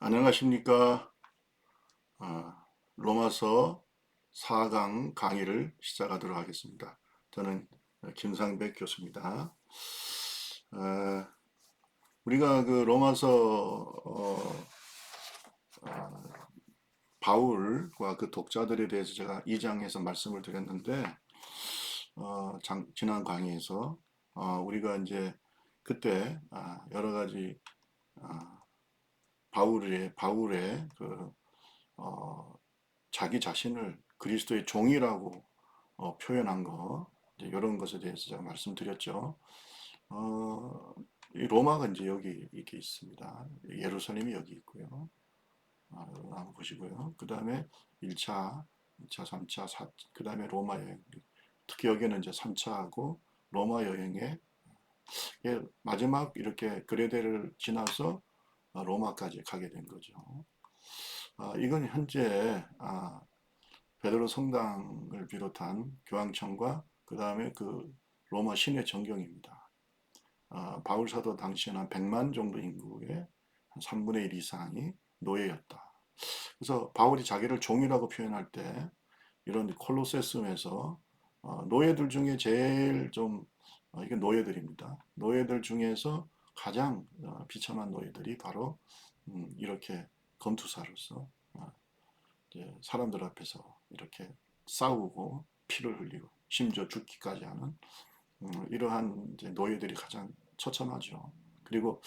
안녕하십니까. 로마서 4강 강의를 시작하도록 하겠습니다. 저는 김상백 교수입니다. 어, 우리가 그 로마서 바울과 그 독자들에 대해서 제가 2장에서 말씀을 드렸는데 지난 강의에서 우리가 이제 그때 여러 가지 바울의 그 자기 자신을 그리스도의 종이라고 표현한 거, 이제 이런 것에 대해서 제가 말씀드렸죠. 어, 이 로마가 이제 여기 이렇게 있습니다. 예루살렘이 여기 있고요. 한번 보시고요. 그 다음에 1차, 2차, 3차, 4, 그 다음에 로마 여행. 특히 여기는 이제 3차하고 로마 여행의 마지막 이렇게 그레데를 지나서 로마까지 가게 된 거죠. 이건 현재 베드로 성당을 비롯한 교황청과 그 다음에 그 로마 시내 전경입니다. 바울 사도 당시에는 한 100만 정도 인구의 한 3분의 1 이상이 노예였다. 그래서 바울이 자기를 종이라고 표현할 때 이런 콜로세스에서 노예들 중에 제일 좀 이게 노예들입니다. 노예들 중에서 가장 비참한 노예들이 바로 이렇게 검투사로서 이제 사람들 앞에서 이렇게 싸우고 피를 흘리고 심지어 죽기까지 하는 이러한 이제 노예들이 가장 처참하죠. 그리고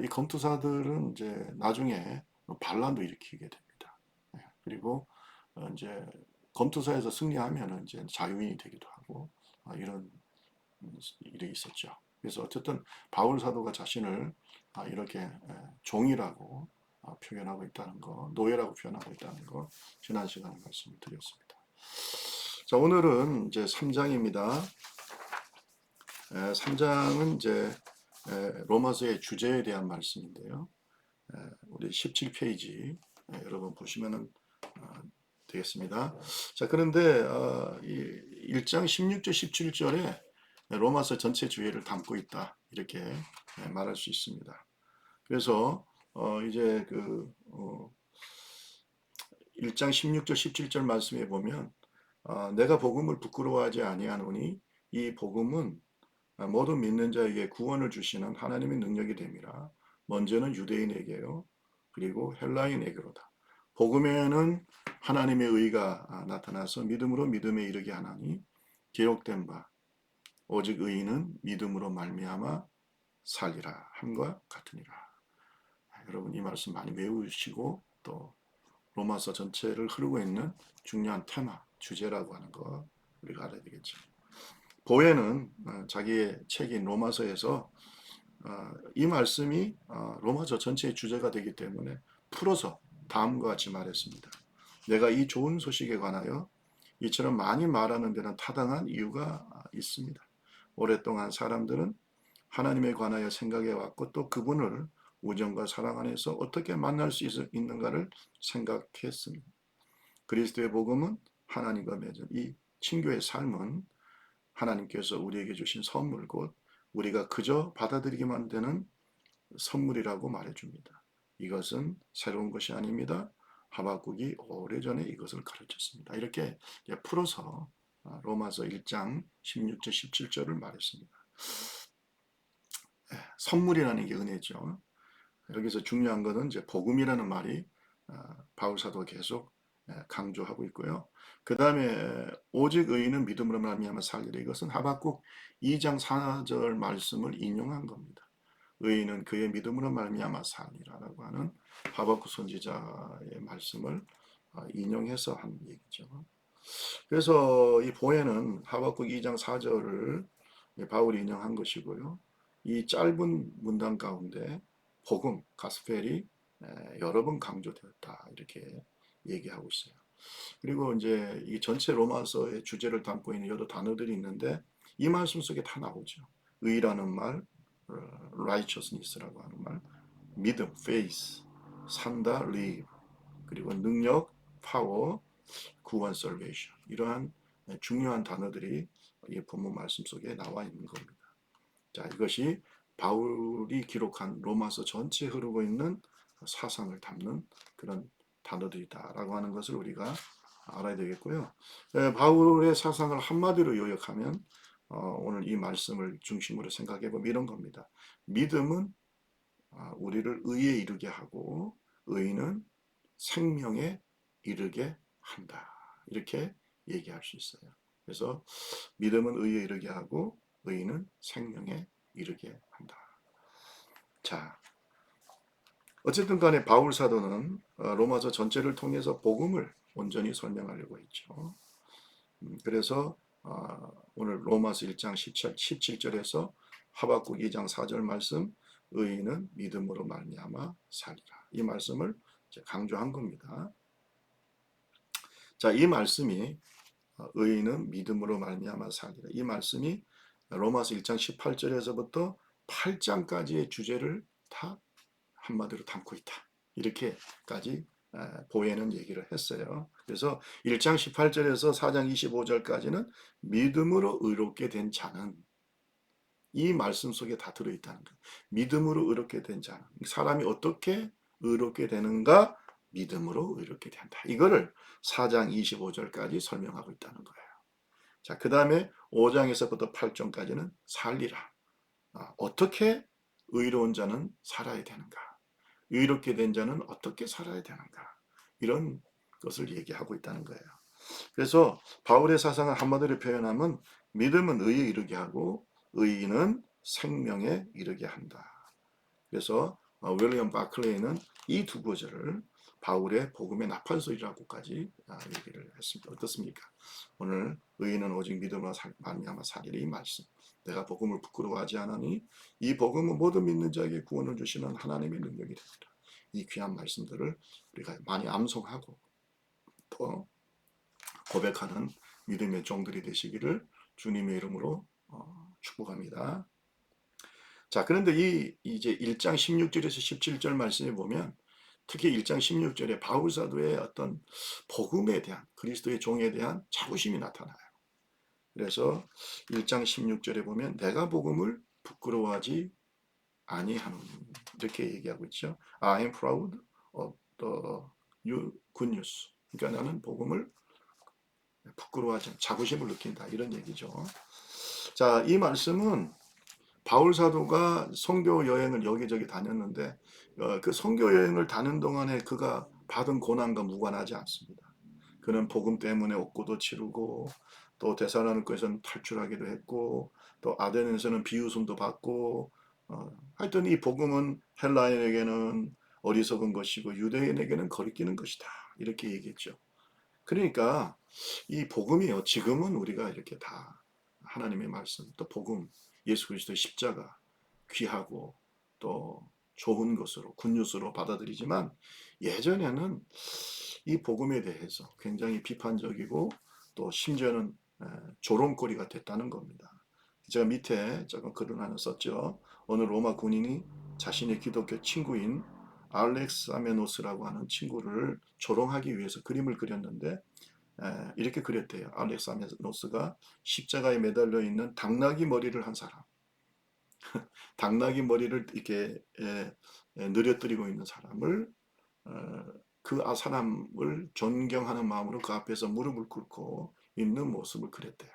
이 검투사들은 이제 나중에 반란도 일으키게 됩니다. 그리고 이제 검투사에서 승리하면 이제 자유인이 되기도 하고 이런 일이 있었죠. 그래서 어쨌든 바울 사도가 자신을 이렇게 종이라고 표현하고 있다는 거, 노예라고 표현하고 있다는 거 지난 시간에 말씀을 드렸습니다. 자, 오늘은 이제 3장입니다. 3장은 이제 로마서의 주제에 대한 말씀인데요. 우리 17페이지 여러분 보시면은 되겠습니다. 자, 그런데 이 1장 16절 17절에 로마서 전체 주의를 담고 있다 이렇게 말할 수 있습니다. 그래서 이제 그 1장 16절 17절 말씀에 보면 내가 복음을 부끄러워하지 아니하노니 이 복음은 모든 믿는 자에게 구원을 주시는 하나님의 능력이 됨이라. 먼저는 유대인에게요. 그리고 헬라인에게로다. 복음에는 하나님의 의가 나타나서 믿음으로 믿음에 이르게 하나니 기록된 바 오직 의인은 믿음으로 말미암아 살리라 함과 같으니라. 여러분 이 말씀 많이 외우시고 또 로마서 전체를 흐르고 있는 중요한 테마, 주제라고 하는 거 우리가 알아야 되겠죠. 보에는 자기의 책인 로마서에서 이 말씀이 로마서 전체의 주제가 되기 때문에 풀어서 다음과 같이 말했습니다. 내가 이 좋은 소식에 관하여 이처럼 많이 말하는 데는 타당한 이유가 있습니다. 오랫동안 사람들은 하나님에 관하여 생각해 왔고 또 그분을 우정과 사랑 안에서 어떻게 만날 수 있는가를 생각했습니다. 그리스도의 복음은 하나님과 맺은 이 친교의 삶은 하나님께서 우리에게 주신 선물 곧 우리가 그저 받아들이기만 되는 선물이라고 말해줍니다. 이것은 새로운 것이 아닙니다. 하박국이 오래전에 이것을 가르쳤습니다. 이렇게 풀어서 로마서 1장 16절 17절을 말했습니다. 선물이라는 게 은혜죠. 여기서 중요한 것은 이제 복음이라는 말이 바울 사도가 계속 강조하고 있고요. 그 다음에 오직 의인은 믿음으로 말미암아 살리라. 이것은 하박국 2장 4절 말씀을 인용한 겁니다. 의인은 그의 믿음으로 말미암아 살리라라고 하는 하박국 선지자의 말씀을 인용해서 한 얘기죠. 그래서 이 보혜는 하박국 2장 4절을 바울이 인용한 것이고요. 이 짧은 문단 가운데 복음, 가스펠이 여러 번 강조되었다 이렇게 얘기하고 있어요. 그리고 이제 이 전체 로마서의 주제를 담고 있는 여러 단어들이 있는데 이 말씀 속에 다 나오죠. 의라는 말, righteousness라고 하는 말, 믿음, faith, 산다, live, 그리고 능력, power, 구원, salvation 이러한 중요한 단어들이 이 본문 말씀 속에 나와 있는 겁니다. 자, 이것이 바울이 기록한 로마서 전체에 흐르고 있는 사상을 담는 그런 단어들이다라고 하는 것을 우리가 알아야 되겠고요. 바울의 사상을 한마디로 요약하면 오늘 이 말씀을 중심으로 생각해 보면 이런 겁니다. 믿음은 우리를 의에 이르게 하고 의는 생명에 이르게 한다. 이렇게 얘기할 수 있어요. 그래서 믿음은 의에 이르게 하고 의는 생명에 이르게 한다. 자, 어쨌든 간에 바울 사도는 로마서 전체를 통해서 복음을 온전히 설명하려고 했죠. 그래서 오늘 로마서 1장 17절에서 하박국 2장 4절 말씀 의인은 믿음으로 말미암아 살리라. 이 말씀을 강조한 겁니다. 자, 이 말씀이 의인은 믿음으로 말미암아 살리라. 이 말씀이 로마서 1장 18절에서부터 8장까지의 주제를 다 한마디로 담고 있다. 이렇게까지 보혜는 얘기를 했어요. 그래서 1장 18절에서 4장 25절까지는 믿음으로 의롭게 된 자는 이 말씀 속에 다 들어있다는 거예요. 믿음으로 의롭게 된 자는 사람이 어떻게 의롭게 되는가? 믿음으로 의롭게 된다. 이거를 4장 25절까지 설명하고 있다는 거예요. 자, 그 다음에 5장에서부터 8장까지는 살리라. 어떻게 의로운 자는 살아야 되는가? 의롭게 된 자는 어떻게 살아야 되는가? 이런 것을 얘기하고 있다는 거예요. 그래서 바울의 사상을 한마디로 표현하면 믿음은 의에 이르게 하고 의인은 생명에 이르게 한다. 그래서 윌리엄 바클레이는 이 두 구절을 바울의 복음의 나팔소리라고까지 얘기를 했습니다. 어떻습니까? 오늘 의인은 오직 믿음으로 말미암아 살리라 이 말씀. 내가 복음을 부끄러워하지 않으니 이 복음은 모든 믿는 자에게 구원을 주시는 하나님의 능력이 됩니다. 이 귀한 말씀들을 우리가 많이 암송하고 또 고백하는 믿음의 종들이 되시기를 주님의 이름으로 축복합니다. 자, 그런데 이제 1장 16절에서 17절 말씀에 보면 특히 1장 16절에 바울 사도의 어떤 복음에 대한 그리스도의 종에 대한 자부심이 나타나요. 그래서 1장 16절에 보면 내가 복음을 부끄러워하지 아니하노니 이렇게 얘기하고 있죠. I am proud of the good news. 그러니까 나는 복음을 부끄러워하지 않고 자부심을 느낀다 이런 얘기죠. 자, 이 말씀은 바울 사도가 선교 여행을 여기저기 다녔는데 그 선교 여행을 다는 동안에 그가 받은 고난과 무관하지 않습니다. 그는 복음 때문에 옥고도 치르고 또 데살로니가에서는 탈출하기도 했고 또 아덴에서는 비웃음도 받고 하여튼 이 복음은 헬라인에게는 어리석은 것이고 유대인에게는 거리끼는 것이다 이렇게 얘기했죠. 그러니까 이 복음이요 지금은 우리가 이렇게 다 하나님의 말씀 또 복음 예수 그리스도의 십자가 귀하고 또 좋은 것으로 굿뉴스로 받아들이지만 예전에는 이 복음에 대해서 굉장히 비판적이고 또 심지어는 조롱거리가 됐다는 겁니다. 제가 밑에 조금 글을 하나 썼죠. 어느 로마 군인이 자신의 기독교 친구인 알렉사메노스라고 하는 친구를 조롱하기 위해서 그림을 그렸는데 이렇게 그렸대요. 알렉사메노스가 십자가에 매달려 있는 당나귀 머리를 한 사람. 당나귀 머리를 이렇게 늘어뜨리고 있는 사람을 그 사람을 존경하는 마음으로 그 앞에서 무릎을 꿇고 있는 모습을 그렸대요.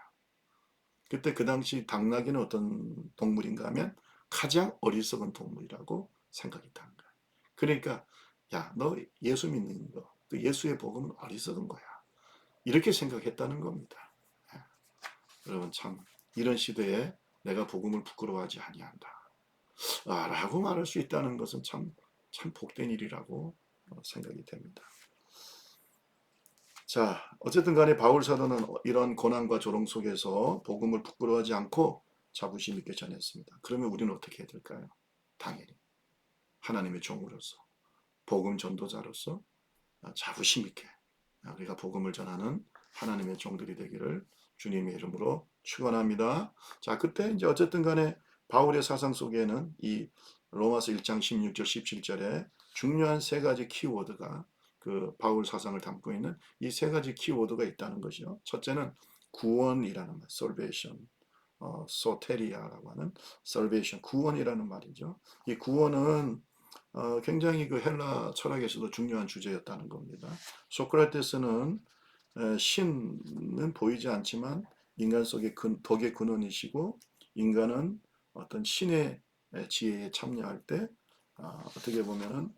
그때 그 당시 당나귀는 어떤 동물인가 하면 가장 어리석은 동물이라고 생각했다는 거예요. 그러니까 야, 너 예수 믿는 거, 그 예수의 복음은 어리석은 거야. 이렇게 생각했다는 겁니다. 여러분 참 이런 시대에 내가 복음을 부끄러워하지 아니한다. 라고 말할 수 있다는 것은 참 복된 일이라고 생각이 됩니다. 자, 어쨌든 간에 바울 사도는 이런 고난과 조롱 속에서 복음을 부끄러워하지 않고 자부심 있게 전했습니다. 그러면 우리는 어떻게 해야 될까요? 당연히 하나님의 종으로서 복음 전도자로서 자부심 있게 우리가 복음을 전하는 하나님의 종들이 되기를 주님의 이름으로 축원합니다. 자, 그때 이제 어쨌든 간에 바울의 사상 속에는 이 로마서 1장 16절 17절에 중요한 세 가지 키워드가 그 바울 사상을 담고 있는 이 세 가지 키워드가 있다는 것이요. 첫째는 구원이라는 말, salvation, 소테리아라고 하는 salvation, 구원이라는 말이죠. 이 구원은 굉장히 그 헬라 철학에서도 중요한 주제였다는 겁니다. 소크라테스는 신은 보이지 않지만 인간 속의 덕의 근원이시고 인간은 어떤 신의 지혜에 참여할 때 어떻게 보면은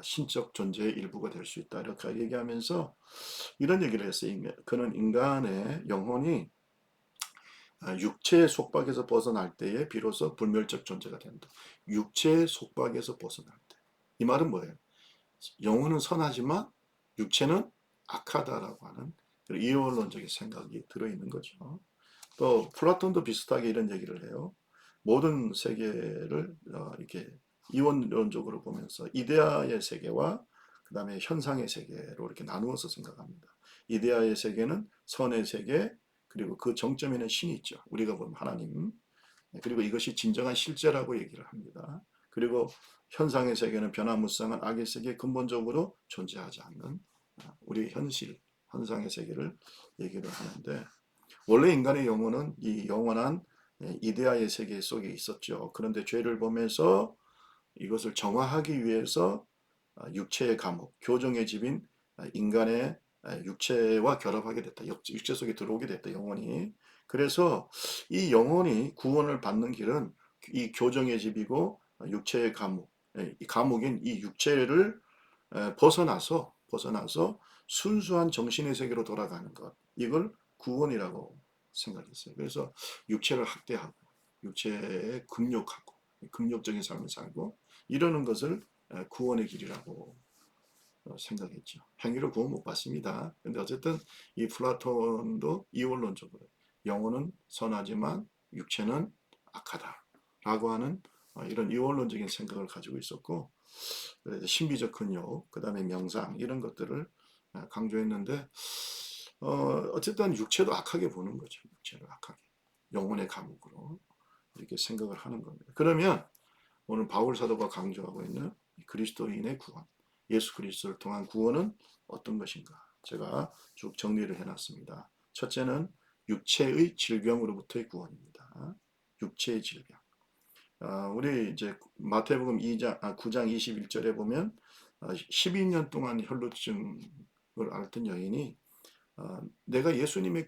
신적 존재의 일부가 될 수 있다 이렇게 얘기하면서 이런 얘기를 했어요. 그는 인간의 영혼이 육체의 속박에서 벗어날 때에 비로소 불멸적 존재가 된다. 육체의 속박에서 벗어날 때. 이 말은 뭐예요? 영혼은 선하지만 육체는 악하다라고 하는 이원론적인 생각이 들어있는 거죠. 또 플라톤도 비슷하게 이런 얘기를 해요. 모든 세계를 이렇게 이원론적으로 보면서 이데아의 세계와 그 다음에 현상의 세계로 이렇게 나누어서 생각합니다. 이데아의 세계는 선의 세계, 그리고 그 정점에는 신이 있죠. 우리가 보면 하나님. 그리고 이것이 진정한 실제라고 얘기를 합니다. 그리고 현상의 세계는 변화무쌍한 악의 세계, 근본적으로 존재하지 않는 우리 현실, 현상의 세계를 얘기를 하는데, 원래 인간의 영혼은 이 영원한 이데아의 세계 속에 있었죠. 그런데 죄를 범해서 이것을 정화하기 위해서 육체의 감옥, 교정의 집인 인간의 육체와 결합하게 됐다. 육체 속에 들어오게 됐다. 영혼이. 그래서 이 영혼이 구원을 받는 길은 이 교정의 집이고 육체의 감옥, 이 감옥인 이 육체를 벗어나서 순수한 정신의 세계로 돌아가는 것. 이걸 구원이라고 생각했어요. 그래서 육체를 학대하고 육체에 금욕하고 금욕적인 삶을 살고 이러는 것을 구원의 길이라고 생각했죠. 행위로 구원 못 받습니다. 근데 어쨌든 이 플라톤도 이원론적으로 영혼은 선하지만 육체는 악하다라고 하는 이런 이원론적인 생각을 가지고 있었고, 신비적 근육, 그 다음에 명상 이런 것들을 강조했는데 어쨌든 육체도 악하게 보는 거죠. 육체를 악하게 영혼의 감옥으로 이렇게 생각을 하는 겁니다. 그러면 오늘 바울 사도가 강조하고 있는 그리스도인의 구원, 예수 그리스도를 통한 구원은 어떤 것인가? 제가 쭉 정리를 해놨습니다. 첫째는 육체의 질병으로부터의 구원입니다. 육체의 질병. 우리 이제 마태복음 9장 21절에 보면 12년 동안 혈루증을 앓던 여인이 내가 예수님의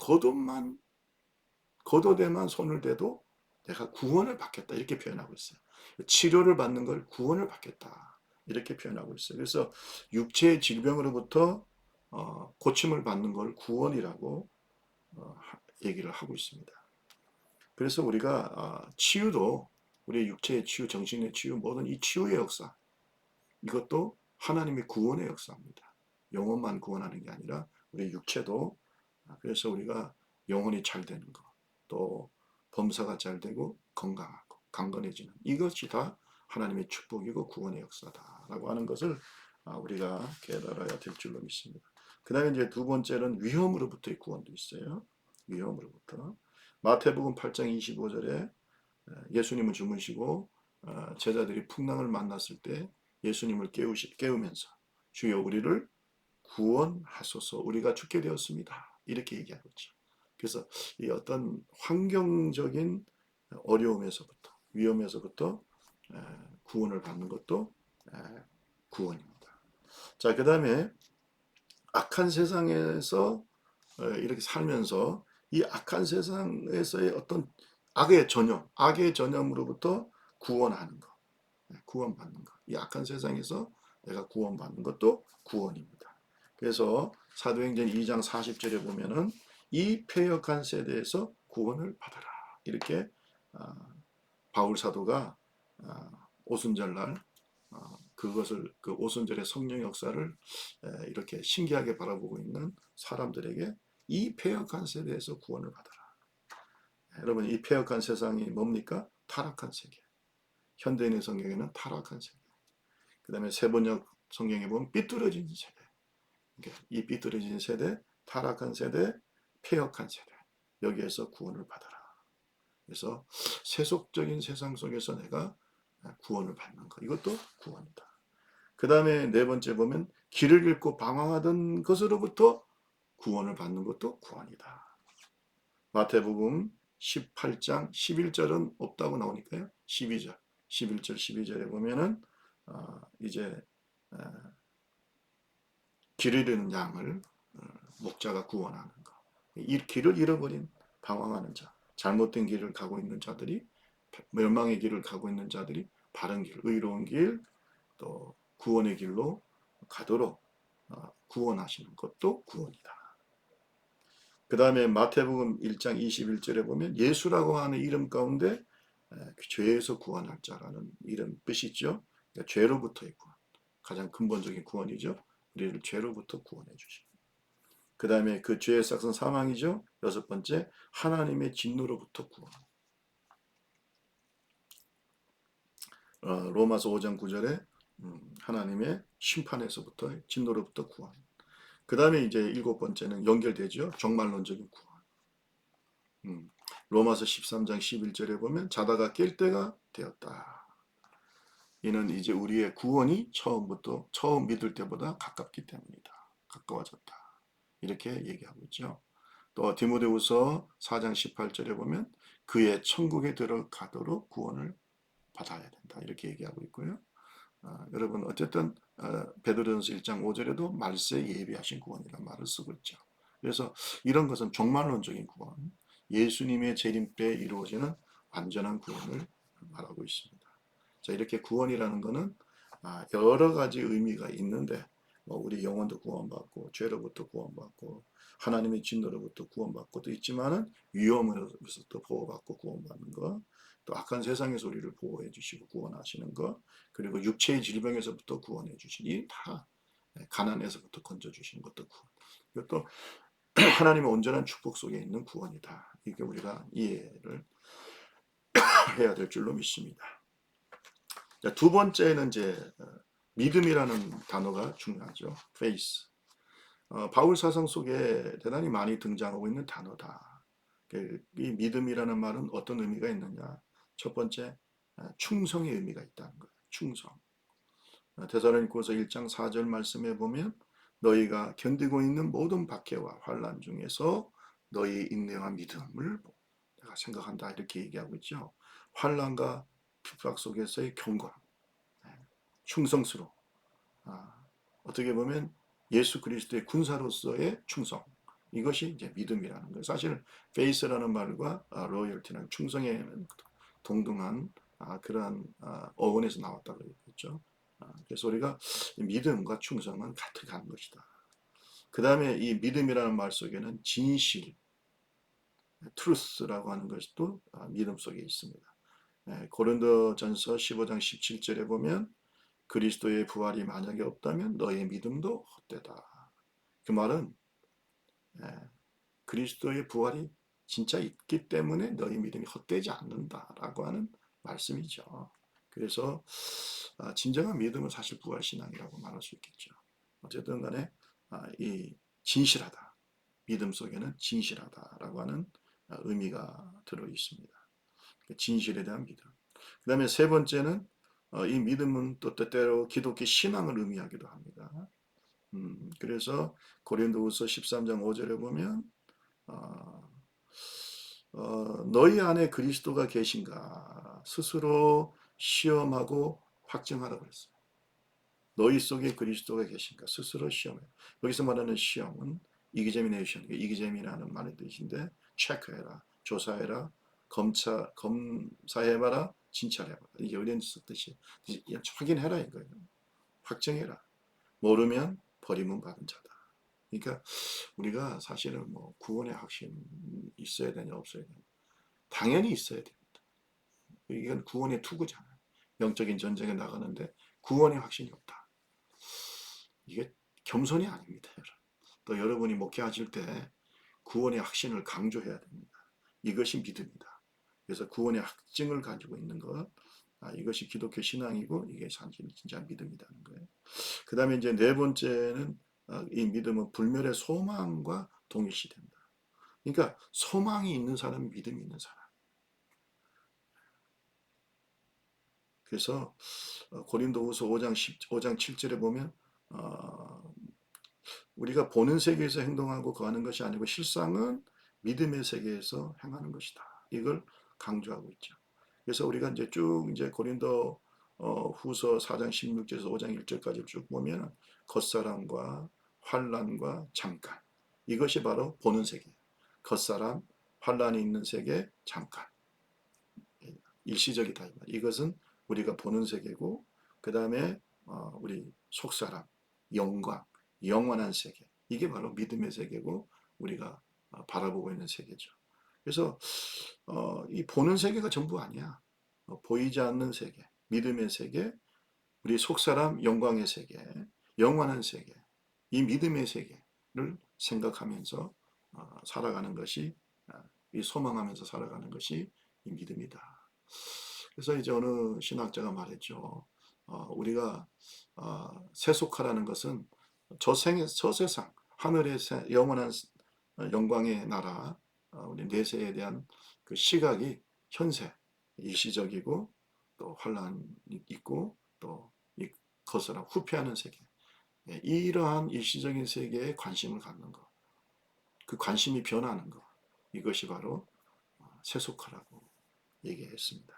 겉옷에만 손을 대도 내가 구원을 받겠다 이렇게 표현하고 있어요. 치료를 받는 걸 구원을 받겠다 이렇게 표현하고 있어요. 그래서 육체의 질병으로부터 고침을 받는 걸 구원이라고 얘기를 하고 있습니다. 그래서 우리가 치유도 우리의 육체의 치유, 정신의 치유, 모든 이 치유의 역사 이것도 하나님의 구원의 역사입니다. 영혼만 구원하는 게 아니라 우리 육체도 그래서 우리가 영혼이 잘 되는 것, 또 범사가 잘 되고 건강하고 강건해지는 이것이 다 하나님의 축복이고 구원의 역사다라고 하는 것을 우리가 깨달아야 될 줄로 믿습니다. 그 다음에 이제 두 번째는 위험으로부터의 구원도 있어요. 위험으로부터. 마태복음 8장 25절에 예수님은 주무시고 제자들이 풍랑을 만났을 때 예수님을 깨우면서 주여 우리를 구원하소서 우리가 죽게 되었습니다. 이렇게 얘기하고 있죠. 그래서 이 어떤 환경적인 어려움에서부터 위험에서부터 구원을 받는 것도 구원입니다. 자, 그 다음에 악한 세상에서 이렇게 살면서 이 악한 세상에서의 어떤 악의 전염으로부터 구원하는 것, 구원받는 것. 이 악한 세상에서 내가 구원받는 것도 구원입니다. 그래서 사도행전 2장 40절에 보면은 이 패역한 세대에서 구원을 받아라. 이렇게 바울 사도가 오순절날 그것을 그 오순절의 성령 역사를 이렇게 신기하게 바라보고 있는 사람들에게 이 패역한 세대에서 구원을 받아라. 여러분 이 패역한 세상이 뭡니까? 타락한 세계. 현대인의 성경에는 타락한 세계. 그 다음에 세번역 성경에 보면 삐뚤어진 세대. 그러니까 이 삐뚤어진 세대, 타락한 세대, 패역한 세대. 여기에서 구원을 받아라. 그래서 세속적인 세상 속에서 내가 구원을 받는 것. 이것도 구원이다. 그 다음에 네 번째 보면 길을 잃고 방황하던 것으로부터 구원을 받는 것도 구원이다. 마태복음 18장 11절은 없다고 나오니까요. 12절, 11절, 12절에 보면은 이제 어, 길 잃은 양을 목자가 구원하는 거. 이 길을 잃어버린 방황하는 자, 잘못된 길을 가고 있는 자들이 멸망의 길을 가고 있는 자들이 바른 길, 의로운 길, 또 구원의 길로 가도록 구원하시는 것도 구원이다. 그 다음에 마태복음 1장 21절에 보면 예수라고 하는 이름 가운데 죄에서 구원할 자라는 이름 뜻이 있죠. 그러니까 죄로부터의 구원. 가장 근본적인 구원이죠. 우리를 죄로부터 구원해 주시고. 그 다음에 그 죄의 싹은 사망이죠. 여섯 번째, 하나님의 진노로부터 구원. 로마서 5장 9절에 하나님의 심판에서부터 진노로부터 구원. 그 다음에 이제 일곱 번째는 연결되죠. 종말론적인 구원. 로마서 13장 11절에 보면 자다가 깰 때가 되었다. 이는 이제 우리의 구원이 처음부터 처음 믿을 때보다 가깝기 때문이다. 가까워졌다. 이렇게 얘기하고 있죠. 또 디모데후서 4장 18절에 보면 그의 천국에 들어가도록 구원을 받아야 된다. 이렇게 얘기하고 있고요. 여러분 어쨌든 베드로전서 1장 5절에도 말세 예비하신 구원이라는 말을 쓰고 있죠. 그래서 이런 것은 종말론적인 구원, 예수님의 재림 때 이루어지는 완전한 구원을 말하고 있습니다. 자, 이렇게 구원이라는 것은 여러 가지 의미가 있는데 우리 영혼도 구원받고 죄로부터 구원받고 하나님의 진노로부터 구원받고도 있지만은 위험으로부터 보호받고 구원받는 것, 또 악한 세상에서 우리를 보호해 주시고 구원하시는 것, 그리고 육체의 질병에서부터 구원해 주시니 다 가난에서부터 건져 주시는 것도 구원. 이것도 하나님의 온전한 축복 속에 있는 구원이다. 이게 우리가 이해를 해야 될 줄로 믿습니다. 자, 두 번째는 이제 믿음이라는 단어가 중요하죠. faith. 바울 사상 속에 대단히 많이 등장하고 있는 단어다. 이 믿음이라는 말은 어떤 의미가 있느냐? 첫 번째, 충성의 의미가 있다는 거예요. 충성. 데살로니가서 1장 4절 말씀에 보면 너희가 견디고 있는 모든 박해와 환난 중에서 너희의 인내와 믿음을 내가 생각한다 이렇게 얘기하고 있죠. 환난과 핍박 속에서의 경건, 충성스러움. 어떻게 보면 예수 그리스도의 군사로서의 충성. 이것이 이제 믿음이라는 거예요. 사실 faith라는 말과 loyalty는 충성에 동등한 그러한 어원에서 나왔다고 했죠. 그래서 우리가 믿음과 충성은 같이 가는 것이다. 그 다음에 이 믿음이라는 말 속에는 진실, truth라고 하는 것이 또 믿음 속에 있습니다. 고린도전서 15장 17절에 보면 그리스도의 부활이 만약에 없다면 너의 믿음도 헛되다. 그 말은 그리스도의 부활이 진짜 있기 때문에 너희 믿음이 헛되지 않는다라고 하는 말씀이죠. 그래서 진정한 믿음은 사실 부활신앙이라고 말할 수 있겠죠. 어쨌든 간에 이 진실하다. 믿음 속에는 진실하다라고 하는 의미가 들어 있습니다. 진실에 대한 믿음. 그 다음에 세 번째는 이 믿음은 또 때때로 기독교 신앙을 의미하기도 합니다. 그래서 고린도후서 13장 5절에 보면 너희 안에 그리스도가 계신가 스스로 시험하고 확증하라고 그랬어요. 너희 속에 그리스도가 계신가 스스로 시험해. 여기서 말하는 시험은 이기제미네이션, 이기제미라는 말의 뜻인데 체크해라, 조사해라, 검사해봐라, 진찰해봐라. 이게 이런 뜻이 확인해라 이거예요. 확정해라. 모르면 버림은 받은 자다. 그러니까 우리가 사실은 뭐 구원의 확신 있어야 되냐 없어야 되냐 당연히 있어야 됩니다. 이건 구원의 투구잖아요. 영적인 전쟁에 나가는데 구원의 확신이 없다. 이게 겸손이 아닙니다. 또 여러분이 목회하실 때 구원의 확신을 강조해야 됩니다. 이것이 믿음이다. 그래서 구원의 확증을 가지고 있는 것, 이것이 기독교 신앙이고 이게 사실 진짜 믿음이라는 거예요. 그 다음에 이제 네 번째는 이 믿음은 불멸의 소망과 동일시된다. 그러니까 소망이 있는 사람이 믿음이 있는 사람. 그래서 고린도후서 5장 7절에 보면 우리가 보는 세계에서 행동하고 거하는 것이 아니고 실상은 믿음의 세계에서 행하는 것이다. 이걸 강조하고 있죠. 그래서 우리가 이제 쭉 이제 고린도 후서 4장 16절에서 5장 1절까지 쭉 보면 겉사람과 환난과 잠깐, 이것이 바로 보는 세계. 겉사람, 환난이 있는 세계, 잠깐. 일시적이다. 이것은 우리가 보는 세계고, 그 다음에 우리 속사람, 영광, 영원한 세계. 이게 바로 믿음의 세계고 우리가 바라보고 있는 세계죠. 그래서 이 보는 세계가 전부 아니야. 보이지 않는 세계, 믿음의 세계, 우리 속사람 영광의 세계, 영원한 세계, 이 믿음의 세계를 생각하면서 살아가는 것이, 이 소망하면서 살아가는 것이 이 믿음이다. 그래서 이제 어느 신학자가 말했죠. 우리가 세속화라는 것은 저 세상, 하늘의 영원한 영광의 나라, 우리 내세에 대한 그 시각이 현세, 일시적이고 또 환란이 있고 또 이 거스라 후퇴하는 세계, 이러한 일시적인 세계에 관심을 갖는 것, 그 관심이 변하는 것, 이것이 바로 세속화라고 얘기했습니다.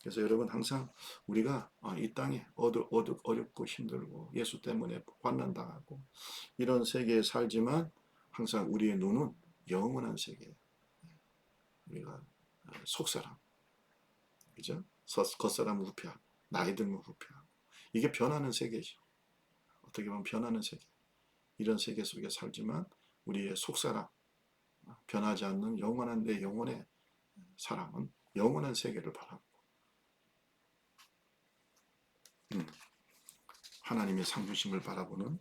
그래서 여러분 항상 우리가 이 땅에 어렵고 힘들고 예수 때문에 환난당하고 이런 세계에 살지만 항상 우리의 눈은 영원한 세계, 우리가 속사람, 그죠? 겉사람은 후패하고 나이 들면 후패하고, 이게 변하는 세계죠. 어떻게 보면 변하는 세계, 이런 세계 속에 살지만 우리의 속사람, 변하지 않는 영원한 내 영혼의 사람은 영원한 세계를 바라보고 하나님의 상주심을 바라보는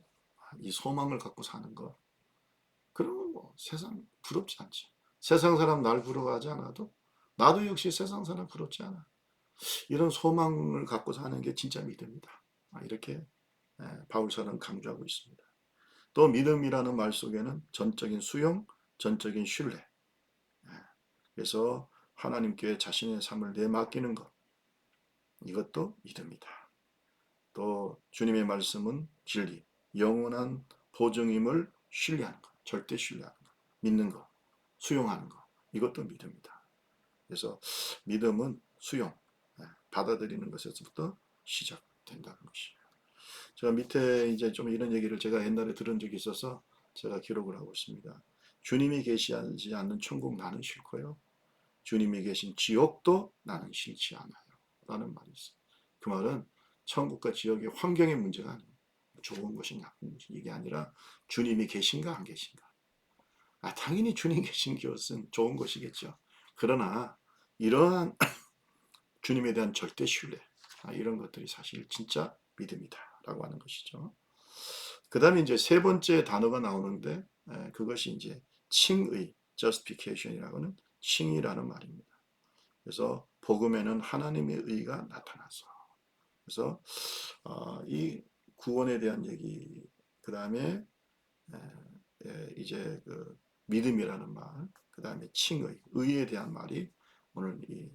이 소망을 갖고 사는 것, 그러면 뭐 세상 부럽지 않지. 세상 사람 날 부러워하지 않아도 나도 역시 세상 사람 부럽지 않아. 이런 소망을 갖고 사는 게 진짜 믿음이다. 이렇게 바울처럼 강조하고 있습니다. 또 믿음이라는 말 속에는 전적인 수용, 전적인 신뢰. 그래서 하나님께 자신의 삶을 내맡기는 것, 이것도 믿음이다. 또 주님의 말씀은 진리, 영원한 보증임을 신뢰하는 것, 절대 신뢰하는 것, 믿는 것, 수용하는 것, 이것도 믿음이다. 그래서 믿음은 수용, 받아들이는 것에서부터 시작된다는 것이에요. 제가 밑에 이제 좀 이런 얘기를 제가 옛날에 들은 적이 있어서 제가 기록을 하고 있습니다. 주님이 계시지 않는 천국 나는 싫고요. 주님이 계신 지옥도 나는 싫지 않아요. 라는 말이 있어요. 그 말은 천국과 지옥의 환경의 문제가 아니에요. 좋은 것이 나쁜 것이, 이게 아니라 주님이 계신가 안 계신가. 당연히 주님 계신 것은 좋은 것이겠죠. 그러나 이러한 주님에 대한 절대 신뢰, 이런 것들이 사실 진짜 믿음이다 라고 하는 것이죠. 그 다음에 이제 세 번째 단어가 나오는데, 그것이 이제 칭의, justification이라고는 칭의라는 말입니다. 그래서 복음에는 하나님의 의가 나타나서, 그래서 이 구원에 대한 얘기, 그 다음에 이제 그 믿음이라는 말, 그 다음에 칭의, 의에 대한 말이 오늘 이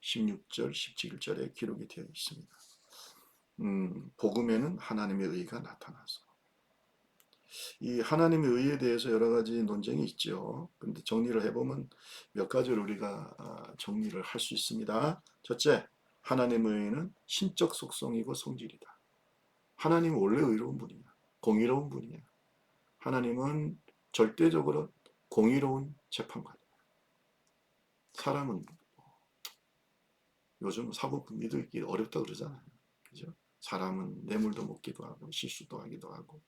16절, 17절에 기록이 되어 있습니다. 복음에는 하나님의 의가 나타나서, 이 하나님의 의에 대해서 여러 가지 논쟁이 있죠. 그런데 정리를 해보면 몇 가지를 우리가 정리를 할 수 있습니다. 첫째, 하나님의 의는 신적 속성이고 성질이다. 하나님은 원래 의로운 분이야. 공의로운 분이야. 하나님은 절대적으로 공의로운 재판관이야. 사람은 요즘 사법 믿기 어렵다 그러잖아요. 그죠? 사람은 뇌물도 먹기도 하고 실수도 하기도 하고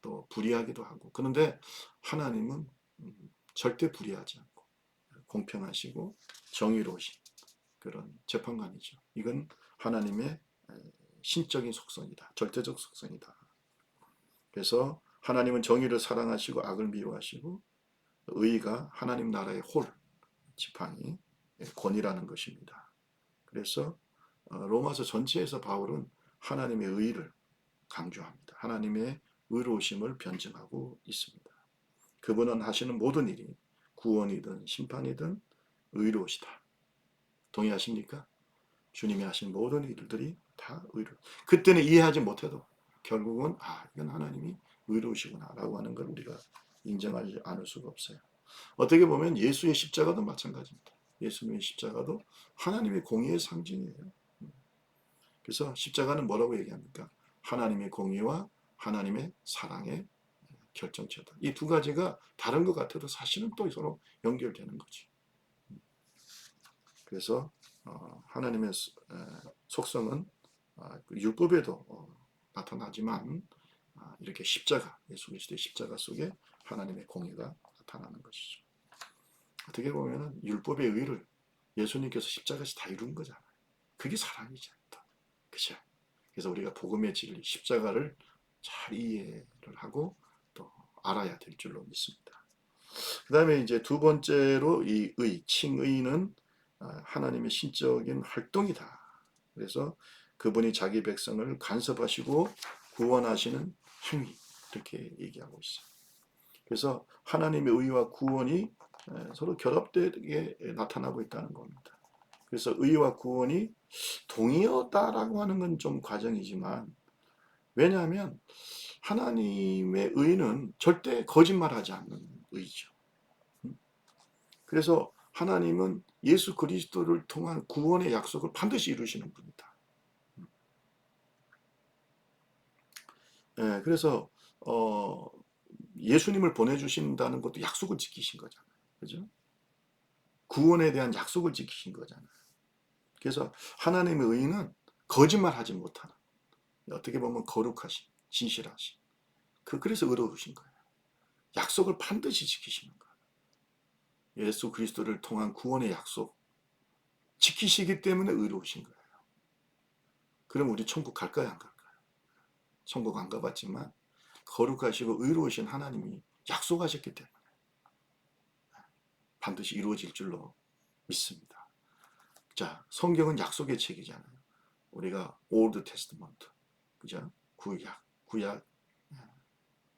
또 불의하기도 하고, 그런데 하나님은 절대 불의하지 않고 공평하시고 정의로우신 그런 재판관이죠. 이건 하나님의 신적인 속성이다. 절대적 속성이다. 그래서 하나님은 정의를 사랑하시고 악을 미워하시고, 의가 하나님 나라의 홀, 지팡이, 권위라는 것입니다. 그래서 로마서 전체에서 바울은 하나님의 의를 강조합니다. 하나님의 의로우심을 변증하고 있습니다. 그분은 하시는 모든 일이 구원이든 심판이든 의로우시다. 동의하십니까? 주님이 하신 모든 일들이 다 의로. 그때는 이해하지 못해도 결국은 이건 하나님이 의로우시구나 라고 하는 걸 우리가 인정하지 않을 수가 없어요. 어떻게 보면 예수의 십자가도 마찬가지입니다. 예수님의 십자가도 하나님의 공의의 상징이에요. 그래서 십자가는 뭐라고 얘기합니까? 하나님의 공의와 하나님의 사랑의 결정체다. 이 두 가지가 다른 것 같아도 사실은 또 서로 연결되는 거지. 그래서 하나님의 속성은 그 율법에도 나타나지만 이렇게 십자가, 예수 그리스도의 십자가 속에 하나님의 공의가 나타나는 것이죠. 어떻게 보면 율법의 의를 예수님께서 십자가에서 다 이룬 거잖아요. 그게 사랑이지 않다. 그죠? 그래서 우리가 복음의 진리, 십자가를 잘 이해를 하고 또 알아야 될 줄로 믿습니다. 그 다음에 이제 두 번째로 이 의, 칭의는 하나님의 신적인 활동이다. 그래서 그분이 자기 백성을 간섭하시고 구원하시는 행위, 이렇게 얘기하고 있어요. 그래서 하나님의 의와 구원이 서로 결합되게 나타나고 있다는 겁니다. 그래서 의와 구원이 동의어다라고 하는 건 좀 과정이지만, 왜냐하면 하나님의 의는 절대 거짓말하지 않는 의죠. 그래서 하나님은 예수 그리스도를 통한 구원의 약속을 반드시 이루시는 분이다. 그래서 예수님을 보내주신다는 것도 약속을 지키신 거잖아요. 그죠? 구원에 대한 약속을 지키신 거잖아요. 그래서 하나님의 의는 거짓말하지 못하는, 어떻게 보면 거룩하신, 진실하신, 그래서 의로우신 거예요. 약속을 반드시 지키시는 거예요. 예수 그리스도를 통한 구원의 약속 지키시기 때문에 의로우신 거예요. 그럼 우리 천국 갈까요, 안 갈까요? 천국 안 가봤지만 거룩하시고 의로우신 하나님이 약속하셨기 때문에 반드시 이루어질 줄로 믿습니다. 자, 성경은 약속의 책이잖아요. 우리가 올드 테스트먼트, 그죠? 구약,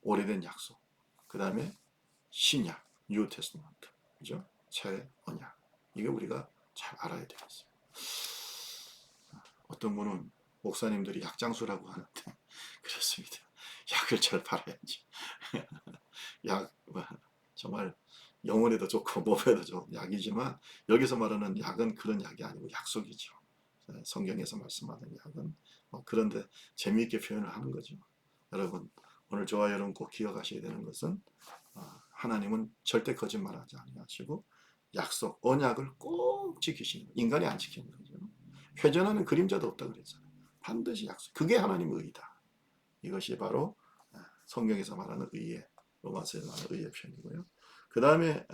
오래된 약속. 그 다음에 신약, 뉴 테스트먼트, 그죠? 새 언약. 이거 우리가 잘 알아야 되겠어요. 어떤 분은 목사님들이 약장수라고 하는데 그렇습니다. 약을 잘 팔아야지. 약 정말 영혼에도 좋고 몸에도 좋은 약이지만, 여기서 말하는 약은 그런 약이 아니고 약속이죠. 성경에서 말씀하는 약은 그런데 재미있게 표현을 하는 거죠. 여러분, 오늘 저와 여러분 꼭 기억하셔야 되는 것은 하나님은 절대 거짓말하지 아니하시고 약속, 언약을 꼭 지키시는 거예요. 인간이 안 지키는 거죠. 회전하는 그림자도 없다 그랬잖아요. 반드시 약속. 그게 하나님의 의다. 이것이 바로 성경에서 말하는 의의, 로마서에서 말하는 의의 표현이고요. 그 다음에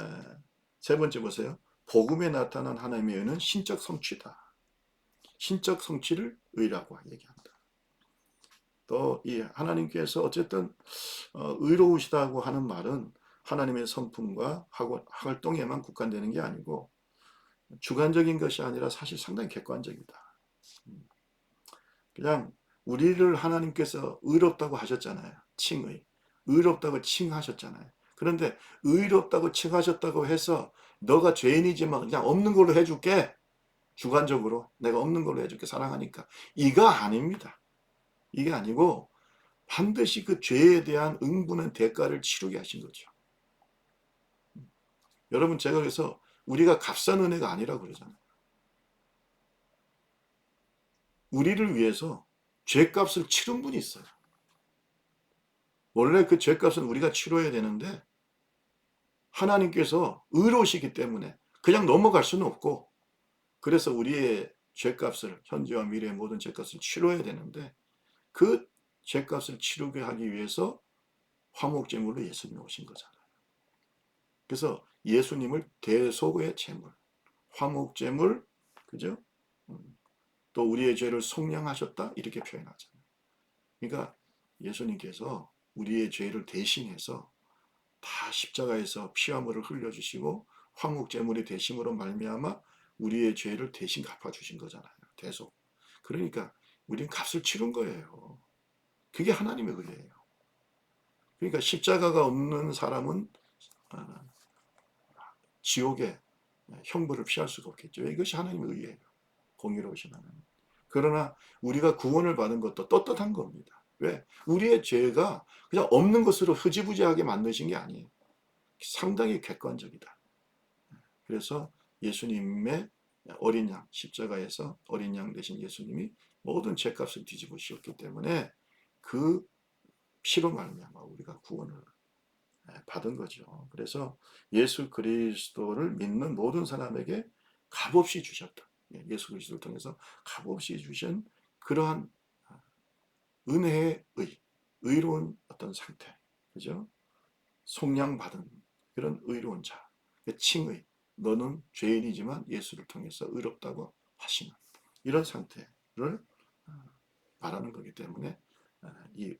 세 번째 보세요. 복음에 나타난 하나님의 의는 신적 성취다. 신적 성취를 의라고 얘기한다. 또 이 하나님께서 어쨌든 의로우시다고 하는 말은 하나님의 성품과 활동에만 국한되는 게 아니고 주관적인 것이 아니라 사실 상당히 객관적이다. 그냥 우리를 하나님께서 의롭다고 하셨잖아요. 칭의. 의롭다고 칭하셨잖아요. 그런데 의롭다고 칭하셨다고 해서 너가 죄인이지만 그냥 없는 걸로 해줄게. 주관적으로 내가 없는 걸로 해줄게. 사랑하니까. 이거 아닙니다. 이게 아니고 반드시 그 죄에 대한 응분의 대가를 치르게 하신 거죠. 여러분, 제가 그래서 우리가 값싼 은혜가 아니라고 그러잖아요. 우리를 위해서 죄값을 치른 분이 있어요. 원래 그 죄값은 우리가 치러야 되는데 하나님께서 의로우시기 때문에 그냥 넘어갈 수는 없고, 그래서 우리의 죄값을, 현재와 미래의 모든 죄값을 치러야 되는데 그 죄값을 치르게 하기 위해서 화목제물로 예수님이 오신 거잖아요. 그래서 예수님을 대속의 제물, 화목제물, 그죠? 또 우리의 죄를 속량하셨다, 이렇게 표현하잖아요. 그러니까 예수님께서 우리의 죄를 대신해서 다 십자가에서 피와 물을 흘려주시고 화목제물의 대심으로 말미암아 우리의 죄를 대신 갚아주신 거잖아요. 대속. 그러니까 우리는 값을 치른 거예요. 그게 하나님의 의예요. 그러니까 십자가가 없는 사람은 지옥의 형벌을 피할 수가 없겠죠. 이것이 하나님의 의예요. 공의로우신 하나님. 그러나 우리가 구원을 받은 것도 떳떳한 겁니다. 왜? 우리의 죄가 그냥 없는 것으로 흐지부지하게 만드신 게 아니에요. 상당히 객관적이다. 그래서 예수님의 어린 양, 십자가에서 어린 양 되신 예수님이 모든 죄값을 뒤집으셨기 때문에 그 피로 말미암아 우리가 구원을 받은 거죠. 그래서 예수 그리스도를 믿는 모든 사람에게 값없이 주셨다. 예수 그리스도를 통해서 값없이 주신 그러한 은혜의 의로운 어떤 상태, 그죠? 속량받은 그런 의로운 자, 칭의, 너는 죄인이지만 예수를 통해서 의롭다고 하시는 이런 상태를 말하는 거기 때문에 이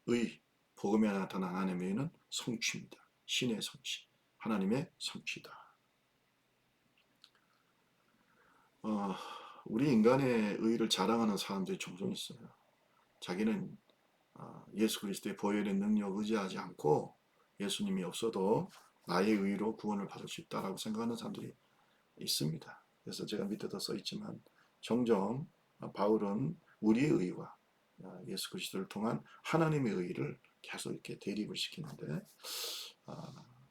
복음에 나타난 하나님의 의는 성취입니다. 신의 성취, 하나님의 성취다. 어, 우리 인간의 의를 자랑하는 사람들이 종종 있어요. 자기는 예수 그리스도의 보혈의 능력 의지하지 않고 예수님이 없어도 나의 의로 구원을 받을 수 있다라고 생각하는 사람들이 있습니다. 그래서 제가 밑에도 써 있지만 종종 바울은 우리의 의와 예수 그리스도를 통한 하나님의 의를 계속 이렇게 대립을 시키는데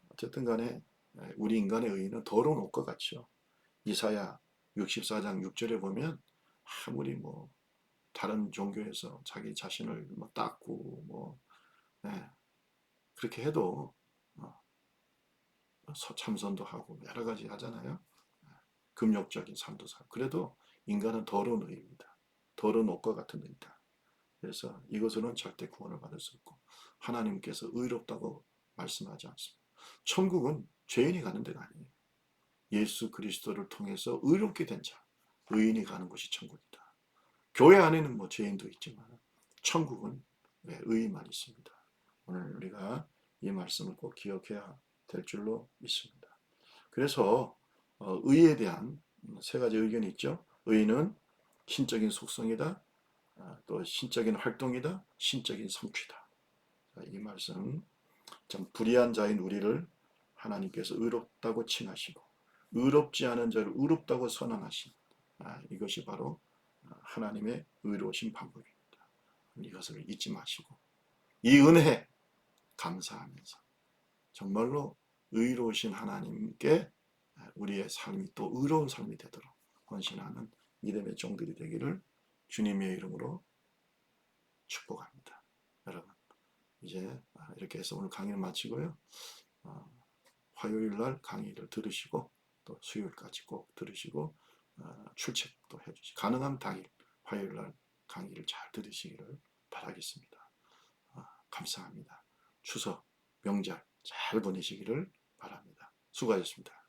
어쨌든 간에 우리 인간의 의는 더러운 옷과 같죠. 이사야 64장 6절에 보면 아무리 뭐 다른 종교에서 자기 자신을 뭐 닦고 뭐 네, 그렇게 해도 참선도 하고 여러 가지 하잖아요. 금욕적인 삶도 살고 그래도 인간은 더러운 의입니다. 더러운 옷과 같은 의다. 그래서 이것으로는 절대 구원을 받을 수 없고 하나님께서 의롭다고 말씀하지 않습니다. 천국은 죄인이 가는 데가 아니에요. 예수 그리스도를 통해서 의롭게 된 자, 의인이 가는 곳이 천국이다. 교회 안에는 뭐 죄인도 있지만 천국은 의인만 있습니다. 오늘 우리가 이 말씀을 꼭 기억해야 될 줄로 믿습니다. 그래서 의에 대한 세 가지 의견이 있죠. 의는 신적인 속성이다. 또 신적인 활동이다. 신적인 성취다. 이 말씀 참 불의한 자인 우리를 하나님께서 의롭다고 칭하시고 의롭지 않은 자를 의롭다고 선언하신 이것이 바로 하나님의 의로우신 방법입니다. 이것을 잊지 마시고 이 은혜에 감사하면서 정말로 의로우신 하나님께 우리의 삶이 또 의로운 삶이 되도록 헌신하는 믿음의 종들이 되기를 주님의 이름으로 축복합니다. 여러분 이제 이렇게 해서 오늘 강의를 마치고요. 화요일 날 강의를 들으시고 또 수요일까지 꼭 들으시고 출첵도 해주시고 가능한 당일 화요일 날 강의를 잘 들으시기를 바라겠습니다. 감사합니다. 추석 명절 잘 보내시기를 바랍니다. 수고하셨습니다.